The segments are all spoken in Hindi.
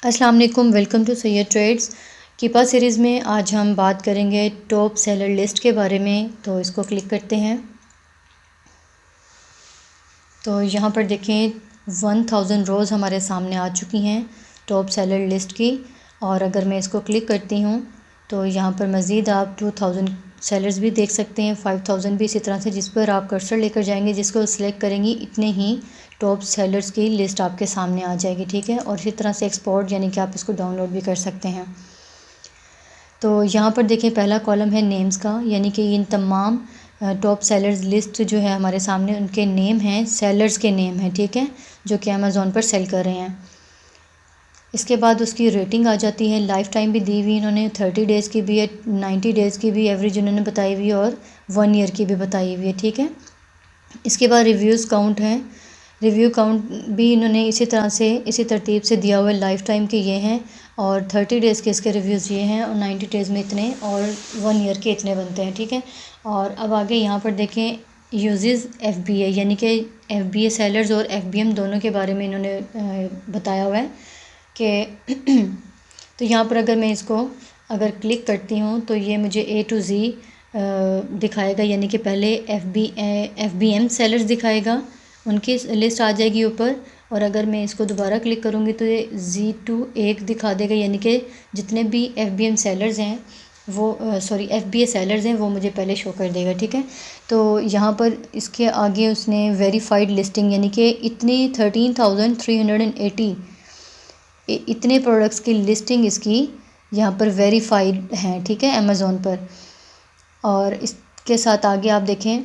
अस्सलाम वालेकुम, वेलकम टू सैयद ट्रेड्स। कीपा सीरीज़ में आज हम बात करेंगे टॉप सेलर लिस्ट के बारे में। तो इसको क्लिक करते हैं तो यहाँ पर देखें 1000 रोज़ हमारे सामने आ चुकी हैं टॉप सेलर लिस्ट की। और अगर मैं इसको क्लिक करती हूँ तो यहाँ पर मज़ीद आप 2000 सेलर्स भी देख सकते हैं, 5000 भी इसी तरह से। जिस पर आप कर्सर लेकर जाएंगे, जिसको सिलेक्ट करेंगी, इतने ही टॉप सेलर्स की लिस्ट आपके सामने आ जाएगी। ठीक है, और इसी तरह से एक्सपोर्ट यानी कि आप इसको डाउनलोड भी कर सकते हैं। तो यहाँ पर देखें पहला कॉलम है नेम्स का, यानी कि इन तमाम टॉप सेलर्स लिस्ट जो है हमारे सामने, उनके नेम हैं, सेलर्स के नेम हैं। ठीक है, जो कि अमेज़ॉन पर सेल कर रहे हैं। इसके बाद उसकी रेटिंग आ जाती है, लाइफ टाइम भी दी हुई इन्होंने, 30 डेज़ की भी है, 90 डेज़ की भी एवरेज उन्होंने बताई हुई है, और 1 ईयर की भी बताई हुई है। ठीक है, इसके बाद रिव्यूज़ काउंट हैं। रिव्यू काउंट भी इन्होंने इसी तरह से, इसी तरतीब से दिया हुआ है। लाइफ टाइम के ये हैं, और 30 डेज़ के इसके रिव्यूज़ ये हैं, और 90 डेज़ में इतने, और 1 ईयर के इतने बनते हैं। ठीक है, और अब आगे यहाँ पर देखें यूजेस FBA, यानी कि FBA सेलर्स और FBM दोनों के बारे में इन्होंने बताया हुआ है कि तो यहाँ पर अगर मैं इसको अगर क्लिक करती हूँ तो ये मुझे A to Z दिखाएगा, यानी कि पहले FBM सेलर्स दिखाएगा, उनकी लिस्ट आ जाएगी ऊपर। और अगर मैं इसको दोबारा क्लिक करूँगी तो ये Z to 1 दिखा देगा, यानी कि जितने भी FBM सेलर्स हैं वो FBA सेलर्स हैं वो मुझे पहले शो कर देगा। ठीक है, तो यहाँ पर इसके आगे उसने वेरीफाइड लिस्टिंग, यानी कि इतनी 13,380 इतने प्रोडक्ट्स की लिस्टिंग इसकी यहाँ पर वेरीफाइड हैं। ठीक है, अमेज़ॉन पर। और इसके साथ आगे आप देखें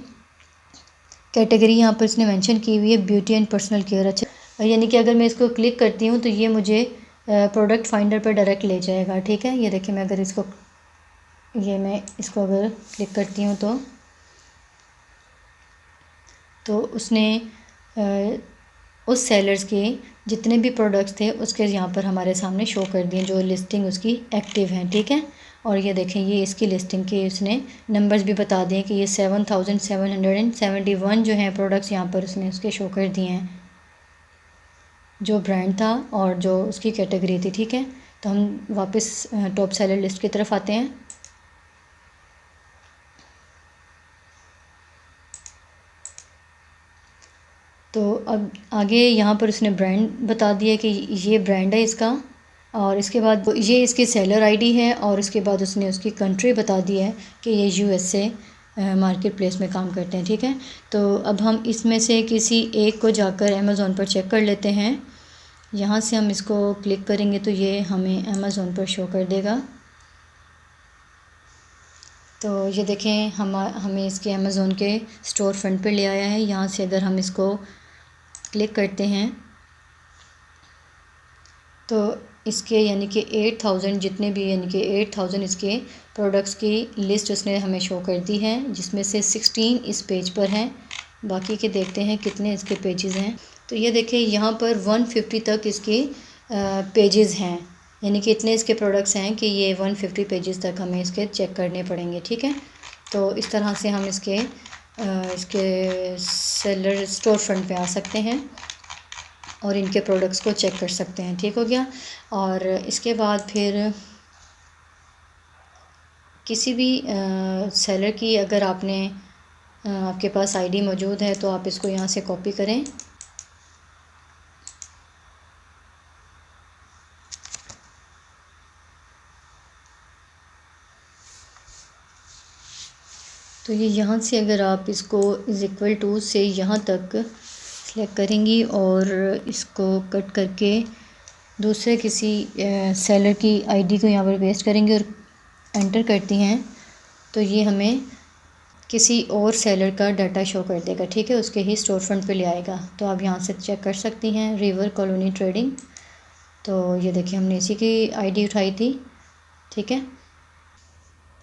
कैटेगरी यहाँ पर इसने मेंशन की हुई है, ब्यूटी एंड पर्सनल केयर। अच्छा, यानी कि अगर मैं इसको क्लिक करती हूँ तो ये मुझे प्रोडक्ट फाइंडर पर डायरेक्ट ले जाएगा। ठीक है, ये देखिए मैं अगर इसको अगर क्लिक करती हूँ तो उसने उस सेलर्स के जितने भी प्रोडक्ट्स थे उसके यहाँ पर हमारे सामने शो कर दिए, जो लिस्टिंग उसकी एक्टिव हैं। ठीक है, और ये देखें ये इसकी लिस्टिंग के उसने नंबर्स भी बता दिए कि ये 7771 जो हैं प्रोडक्ट्स यहाँ पर उसने उसके शो कर दिए हैं, जो ब्रांड था और जो उसकी कैटेगरी थी। ठीक है, तो हम वापस टॉप सेलर लिस्ट की तरफ आते हैं। तो अब आगे यहाँ पर उसने ब्रांड बता दिया कि ये ब्रांड है इसका, और इसके बाद ये इसकी सेलर आईडी है, और उसके बाद उसने उसकी कंट्री बता दी है कि ये USA मार्केट प्लेस में काम करते हैं। ठीक है, तो अब हम इसमें से किसी एक को जाकर अमेज़ॉन पर चेक कर लेते हैं। यहाँ से हम इसको क्लिक करेंगे तो ये हमें अमेज़ॉन पर शो कर देगा। तो ये देखें हमें इसके अमेज़ॉन के स्टोर फ्रंट पर ले आया है। यहाँ से अगर हम इसको क्लिक करते हैं तो इसके यानी कि 8000 जितने भी, यानी कि 8000 इसके प्रोडक्ट्स की लिस्ट उसने हमें शो कर दी है, जिसमें से 16 इस पेज पर हैं। बाकी के देखते हैं कितने इसके पेजेस हैं। तो ये देखें यहाँ पर 150 तक इसके पेजेस हैं, यानी कि इतने इसके प्रोडक्ट्स हैं कि ये 150 पेजेस तक हमें इसके चेक करने पड़ेंगे। ठीक है, तो इस तरह से हम इसके सेलर स्टोर फ्रंट पे आ सकते हैं और इनके प्रोडक्ट्स को चेक कर सकते हैं। ठीक हो गया, और इसके बाद फिर किसी भी सेलर की अगर आपके पास आईडी मौजूद है तो आप इसको यहाँ से कॉपी करें। तो ये यहाँ से अगर आप इसको =, से यहाँ तक सेलेक्ट करेंगी और इसको कट करके दूसरे किसी सेलर की आईडी को यहाँ पर पेस्ट करेंगे और एंटर करती हैं तो ये हमें किसी और सेलर का डाटा शो कर देगा। ठीक है, उसके ही स्टोर फ्रंट पे ले आएगा। तो आप यहाँ से चेक कर सकती हैं रिवर कॉलोनी ट्रेडिंग। तो ये देखिए हमने इसी की आईडी उठाई थी। ठीक है,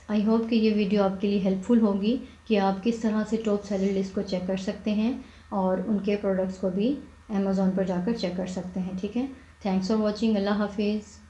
आई होप कि ये वीडियो आपके लिए हेल्पफुल होगी कि आप किस तरह से टॉप सेलर लिस्ट को चेक कर सकते हैं और उनके प्रोडक्ट्स को भी अमेज़ॉन पर जाकर चेक कर सकते हैं। ठीक है, थैंक्स फॉर वॉचिंग। अल्लाह हाफिज़।